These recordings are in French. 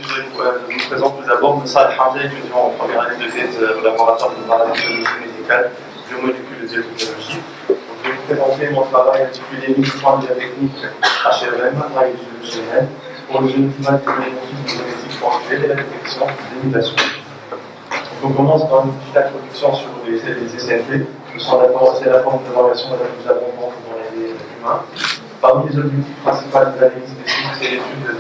Je vous présente tout d'abord Moussa Al-Hamdi, étudiant en première année de thèse au laboratoire de paramétrologie médicale, biomolécules et biotechnologie. Je vais vous présenter mon travail intitulé Ministère de la technique HRM, AIGN, pour le génotypage des molécules génétiques conjuguées et la détection des mutations. On commence par une petite introduction sur les SNP. C'est la forme de variation la plus abondante dans les humains. Parmi les objectifs principaux de l'analyse des cycles, c'est l'étude de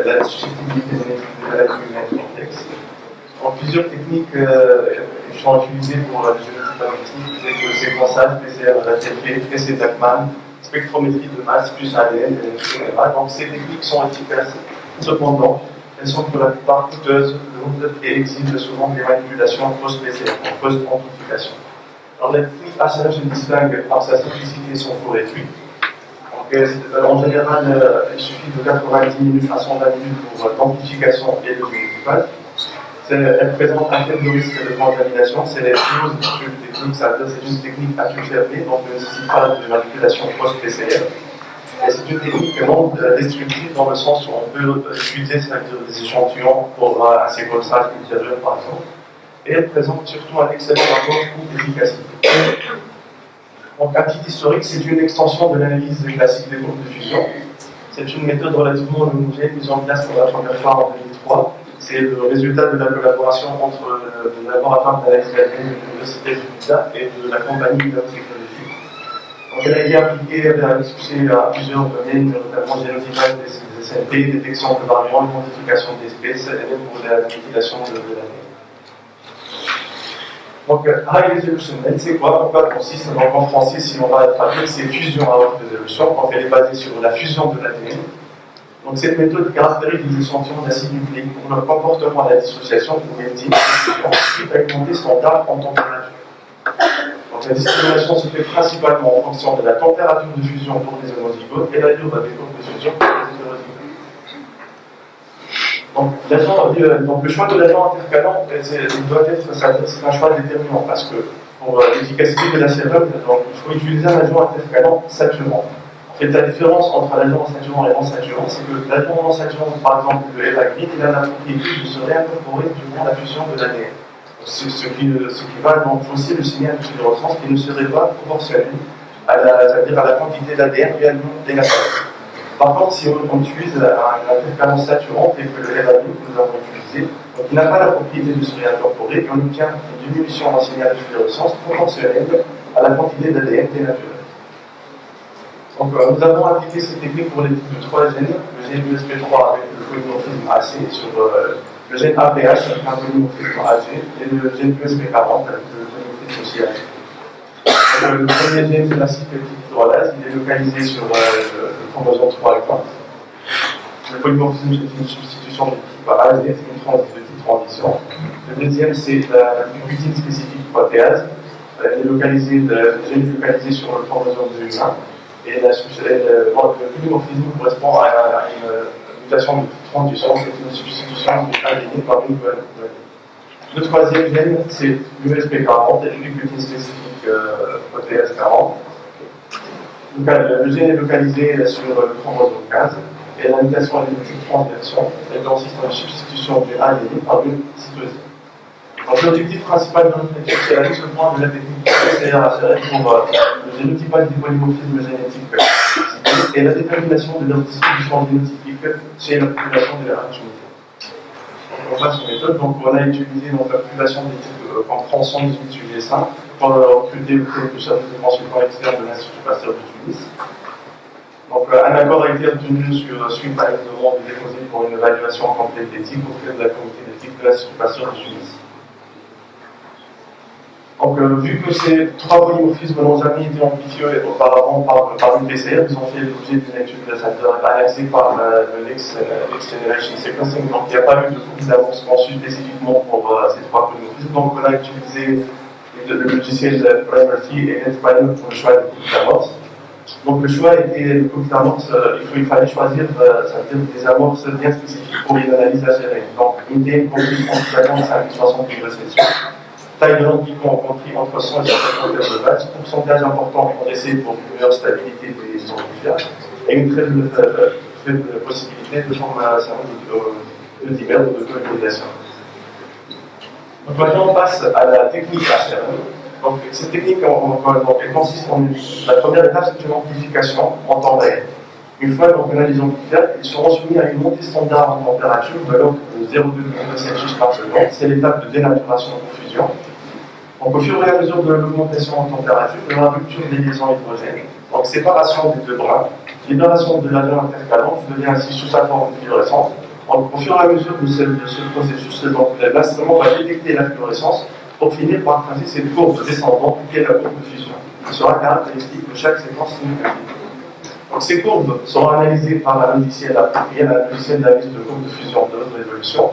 la susceptibilité génétique de maladies humaines complexes. Donc, plusieurs techniques sont utilisées pour le génotype telles que le séquençage, PCR, RTP, TC-Tachman, spectrométrie de masse plus ADN, etc. Donc, ces techniques sont efficaces. Cependant, elles sont pour la plupart coûteuses, lourdes et exigent souvent des manipulations post-PCR, post-amplification. Alors, la technique HRM se distingue par sa simplicité et son faux réduit. En général, il suffit de 90 minutes à 120 minutes pour l'amplification et le génotypage. Elle présente un faible risque de contamination. C'est les closed tube technique, ça veut dire que c'est une technique à tube fermé, donc ne nécessite pas de manipulation post-PCR. Et c'est une technique non destructive dans le sens où on peut utiliser des échantillons pour un séquençage ultérieur, par exemple. Et elle présente surtout un excellent rapport coût-efficacité. Donc, un petit historique, c'est une extension de l'analyse classique des groupes de fusion. C'est une méthode relativement homogène mise en place pour la première fois en 2003. C'est le résultat de la collaboration entre le laboratoire d'analyse d'ADN de l'Université de l'Utah et de la compagnie Biotechnologie. Donc, elle a été appliquée, elle a discuté à plusieurs domaines, notamment génotypage des SNP, détection de variants, identification d'espèces et même pour la mutilation de l'ADN. Donc, High Resolution, c'est quoi? En quoi consiste? Donc, en français, si on va traduire, c'est fusion à haute résolution. Donc, elle est basée sur la fusion de l'ADN. Donc, cette méthode caractérise les échantillons d'acides nucléiques pour leur comportement à la dissociation ou melting, qui peut augmenter standard en température. Donc, la discrimination se fait principalement en fonction de la température de fusion pour les homozygotes et la durée des courbes de fusion pour les hétérozygotes. Donc, le choix de l'agent intercalant, c'est un choix déterminant parce que pour l'efficacité de la sérum, il faut utiliser un agent intercalant saturant. En fait, la différence entre l'agent saturant et non saturant, c'est que l'agent non saturant, par exemple le Evagrine, il a la propriété de se réincorporer durant la fusion de l'ADN. Ce qui va donc fausser le signal de fluorescence qui ne serait pas proportionnel c'est-à-dire à la quantité d'ADN réellement négative. Par contre, si on utilise un intercalant saturant, tel que le Evagrine que nous avons utilisé, donc il n'a pas la propriété de se réincorporer, et on obtient une diminution en signal de fluorescence proportionnelle à la quantité d'ADN dénaturé. Donc, nous avons appliqué cette technique pour les types de 3 gènes, le gène USP3 avec le polymorphisme AC sur le gène APH avec un polymorphisme AG et le gène USP40 avec le polymorphisme aussi AG. Le premier gène, c'est l'acide peptidique hydrolase, il est localisé sur le chromosome 3 alpha. Le polymorphisme, c'est une substitution de type AG, c'est une petite transition. Le deuxième, c'est la glutine spécifique protéase. Le gène est localisé sur le chromosome de l'humain. Et le polymorphisme correspond à une mutation de transition, c'est une substitution de ADN par une nouvelle. Le troisième gène, c'est l'USP40, une glutine spécifique protéase 40. Le gène est localisé sur le chromosome 15, et la mutation est une transversion, elle consiste en une substitution du ADN par une cytosine. Donc, l'objectif principal de notre étude, c'est la mise au point de la technique PCR-HRM pour le génotypage des polymorphismes génétiques et la détermination de leur distribution génotypique chez la population de la rationalité. On passe aux méthodes. Donc, on a utilisé la population des types en prend 118 sujets sains pour recruter le service de consultant externe de l'Institut Pasteur de Tunis. Donc, un accord a été obtenu suite à une demande déposée pour une évaluation complète d'éthique auprès de la comité d'éthique de l'Institut Pasteur de Tunis. Donc, vu que ces 3 polymorphismes n'ont jamais été amplifiés auparavant par une PCR, ils ont fait l'objet d'une étude analysée par le Next Generation Sequencing. Donc, il n'y a pas eu de groupe d'avance conçu spécifiquement pour ces 3 polymorphismes. Donc, on a utilisé le logiciel Primacy et NetPilot pour le choix des groupes d'amorces. Donc, le choix était le groupe d'amorces, il fallait choisir des amorces bien spécifiques pour une analyse HRM. Donc, une DM comprise entre 55 et 60 degrés Celsius. Taille de l'empicon compris entre 100 et 150 heures de base, pourcentage important en essai pour une meilleure stabilité des amplifiers, et une faible possibilité de formation de dimère ou de colonisation. Donc maintenant on passe à la technique HRM. Donc cette technique elle consiste en la première étape, c'est une amplification en temps réel. Une fois qu'on a les amplifiers, ils seront soumis à une montée standard en température de l'ordre de 0,2 degrés Celsius par seconde. C'est l'étape de dénaturation ou fusion. Donc au fur et à mesure de l'augmentation en température, il y aura rupture des liaisons hydrogènes. Donc séparation des deux brins, libération de l'avion intercalant qui devient ainsi sous sa forme de fluorescence. Donc au fur et à mesure de ce processus, l'instrument va détecter la fluorescence pour finir par tracer cette courbe descendante qui est la courbe de fusion, qui sera caractéristique de chaque séquence significative. Donc ces courbes seront analysées par la logiciel approprié, la logiciel d'analyse de courbe de fusion de notre évolution.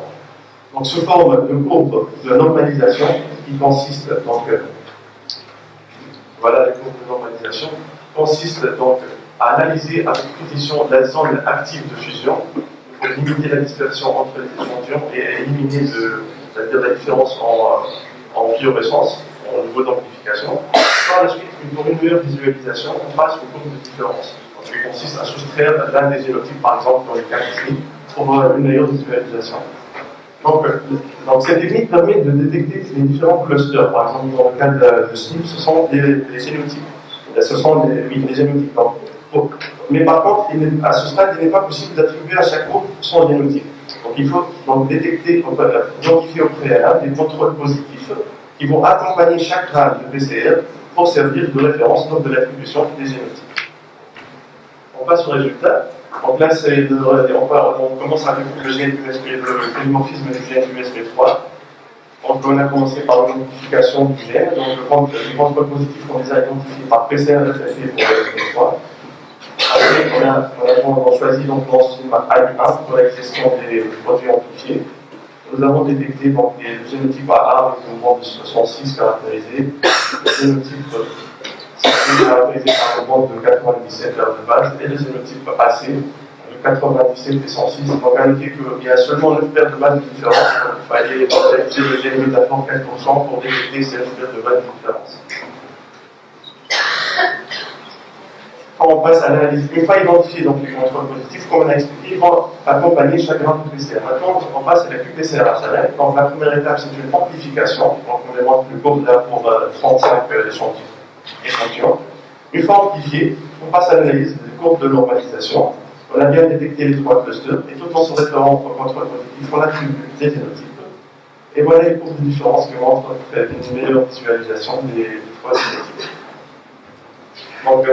Donc sous forme de courbe de normalisation qui consiste donc voilà les courbes de normalisation consistent donc à analyser avec précision la zone active de fusion pour limiter la dispersion entre les échantillons et éliminer c'est-à-dire la différence en fluorescence, en niveau d'amplification. Par la suite, pour une meilleure visualisation, on passe aux courbes de différence. Donc, qui consiste à soustraire l'un des génotypes, par exemple, dans les cas ici, pour une meilleure visualisation. Donc cette technique permet de détecter les différents clusters. Par exemple, dans le cas de SNP, ce sont les génotypes. Ce sont les génotypes. Mais par contre, à ce stade, il n'est pas possible d'attribuer à chaque groupe son génotype. Donc il faut donc détecter, identifier au préalable des contrôles positifs qui vont accompagner chaque rame de PCR pour servir de référence lors de l'attribution des génotypes. On passe au résultat. Donc là, on commence avec le gène USP, le polymorphisme du gène USP3. Donc on a commencé par l'identification du gène. Donc les contrôles positifs, on les a identifiés par PCR FFP pour USP3. Après, on a choisi l'enzyme AI1 pour la gestion des produits amplifiés. Nous avons détecté donc, le génotype AA avec une bande de 66 caractérisée, le génotype C caractérisé par une bande de 97 vers de base, et le génotype AC de 97 et 106. Donc, à noter qu'il y a seulement 9 paires de base de différence, donc il fallait utiliser le gène métaphore 4% pour détecter ces 9 paires de base de différence. On passe à l'analyse. Une fois identifiés donc, les contrôles positifs, comme on a expliqué, ils vont accompagner chaque gramme de PCR. Maintenant, on passe à la QPCR HRM. Donc, la première étape, c'est une amplification. Donc, on les montre plus courte là pour 35 échantillons. Une fois amplifié, on passe à l'analyse des courbes de normalisation. On a bien détecté les trois clusters et tout en se référant au contrôle positif, on attribue des génotypes. Et voilà les courbes de différence qui montrent une meilleure visualisation des trois génotypes. Donc,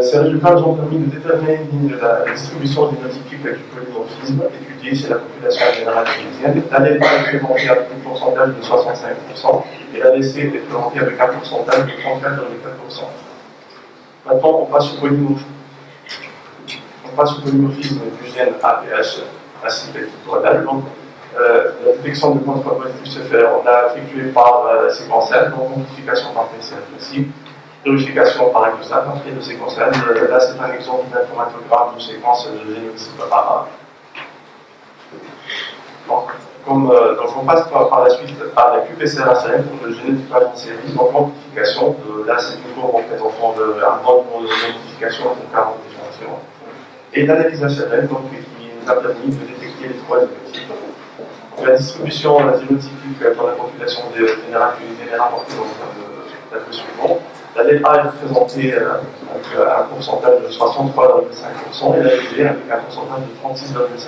ces résultats nous ont permis de déterminer la distribution génotypique du polymorphisme étudié chez la population générale tunisienne. L'ALEL A est présenté avec un pourcentage de 65% et l'ALC est présenté avec un pourcentage de 34,4%. Maintenant, on passe au polymorphisme du gène APH acylpeptidoglycol. Donc, la détection de contrôle positif se fait, on l'a effectué par séquençage, donc amplification par PCR classique. Purification par exosat, entrée de séquençage. Là, c'est un exemple d'un chromatogramme de séquence de génotype AA. Donc, on passe par la suite à la QPCR-HRM pour le génotypage en série. Donc, l'amplification, là, c'est une courbe représentant un grand nombre d'amplifications de 40 échantillons. Et l'analyse HRM, donc, qui nous a permis de détecter les trois génotypes. La distribution génotypique dans la population générale tunisienne est rapportée dans le tableau suivant. La LEL A est représentée avec un pourcentage de 63,5% et la LEL B avec un pourcentage de 36,5%.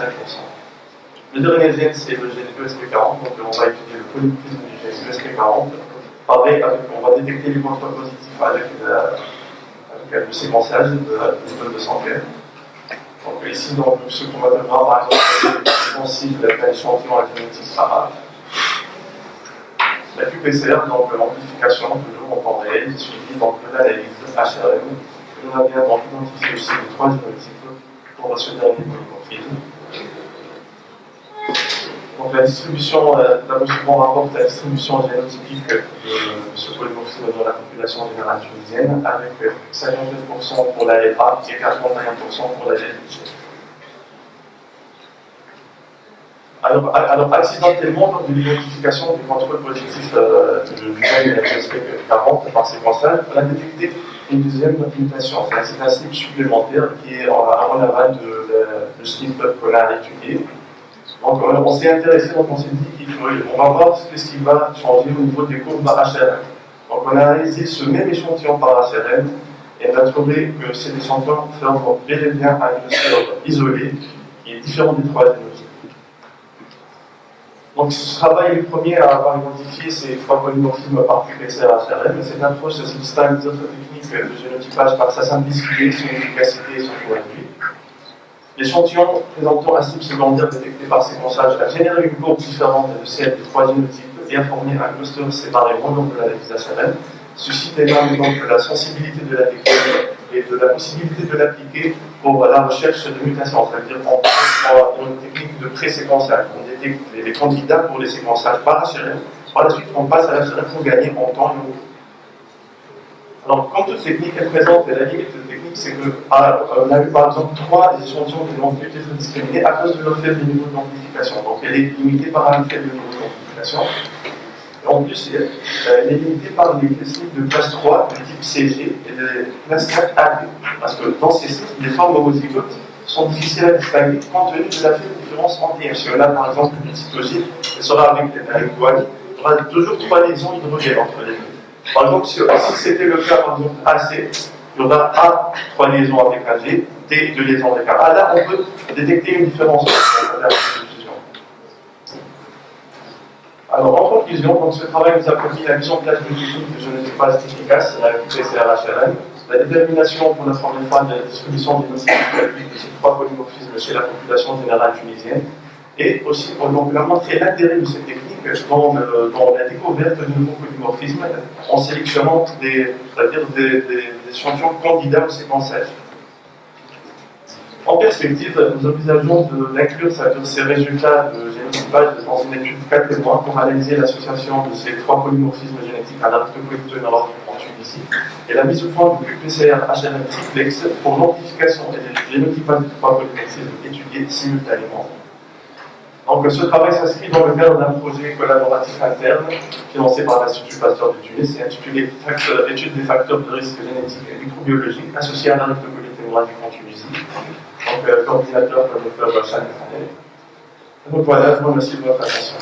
Le dernier gène, c'est le gène ESP40, donc on va étudier le polymorphisme du gène ESP40. Pareil, on va détecter les contrôles positifs avec le séquençage de santé. Donc ici, dans ce chromatogramme, par exemple, c'est sensible à l'échantillon à génétique AA. La QPCR, donc l'amplification, toujours en temps réel, suivie donc de l'analyse HRM. Et on a bien donc identifié aussi les trois génotypes pour ce dernier polymorphisme. Donc la distribution, d'abord souvent rapporte la distribution génotypique de ce polymorphisme dans la population générale tunisienne, avec 59% pour la LA et 81% pour la GLG. Alors, accidentellement, lors de l'identification du contrôle positif du gène ESP40 par séquençage, on a détecté une deuxième mutation. C'est un SNP supplémentaire qui est en aval de le SNP qu'on a étudié. Donc on s'est intéressé, donc on s'est dit qu'on va voir ce qui va changer au niveau des courbes HRM. Donc on a analysé ce même échantillon par HRM et on a trouvé que cet échantillon forme bel et bien un cluster isolé qui est différent des trois génotypes. Donc ce travail est le premier à avoir identifié ces trois polymorphismes par QPCR HRM, et cette approche se distingue des autres techniques de génotypage par sa simplicité, son efficacité et son coût réduit. L'échantillon présentant un cible secondaire détecté par séquençage a généré une courbe différente de celle des trois génotypes et a formé un cluster séparé au long de l'analyse HRM, suscite énormément de la sensibilité de la technique et de la possibilité de l'appliquer pour la recherche de mutations, c'est-à-dire en une technique de pré-séquençage. On détecte les candidats pour les séquençages par HRM, par la suite on passe à l'HRM pour gagner en temps et en coût. Alors, comme toute technique est présente, et la limite de technique, c'est qu'on a eu par exemple trois échantillons qui n'ont pu être discriminés à cause de leur faible niveau d'amplification. Donc, elle est limitée par un faible niveau d'amplification. En plus, elle est limitée par les slips de classe 3 de type CG et de classe 4 AB. Parce que dans ces slips, les formes homozygotes sont difficiles à distinguer compte tenu de la faible différence entre elles. Si on a par exemple une cytosine, elle sera avec guanine, il y aura toujours trois liaisons hydrogènes entre les deux. Par exemple, si c'était le cas, par exemple, AC, il y aura A, 3 liaisons avec AG, T, 2 liaisons avec A. Là, on peut détecter une différence entre la substitution. Alors, en conclusion, donc, ce travail nous a permis la mise en place d'une technique de génotypage efficace, la QPCR-HRM, la détermination pour la première fois de la distribution des notifications de ces trois polymorphismes chez la population générale tunisienne, et aussi on a montré l'intérêt de cette technique dans la découverte de nouveaux polymorphismes en sélectionnant des échantillons candidats au séquençage. En perspective, nous envisageons d'inclure ces résultats de génotypage dans une étude de 4 témoins pour analyser l'association de ces trois polymorphismes génétiques à l'arctocolitoneurose en Tunisie et la mise au point du QPCR HRM triplex pour l'amplification et le génotypage des trois polymorphismes étudiés simultanément. Donc ce travail s'inscrit dans le cadre d'un projet collaboratif interne financé par l'Institut Pasteur de Tunis et intitulé Étude des facteurs de risque génétique et microbiologique associés à l'arctocolitoneurose en Tunisie. Donc coordinateur Dr. Bachar. Donc voilà, je vous remercie de votre attention.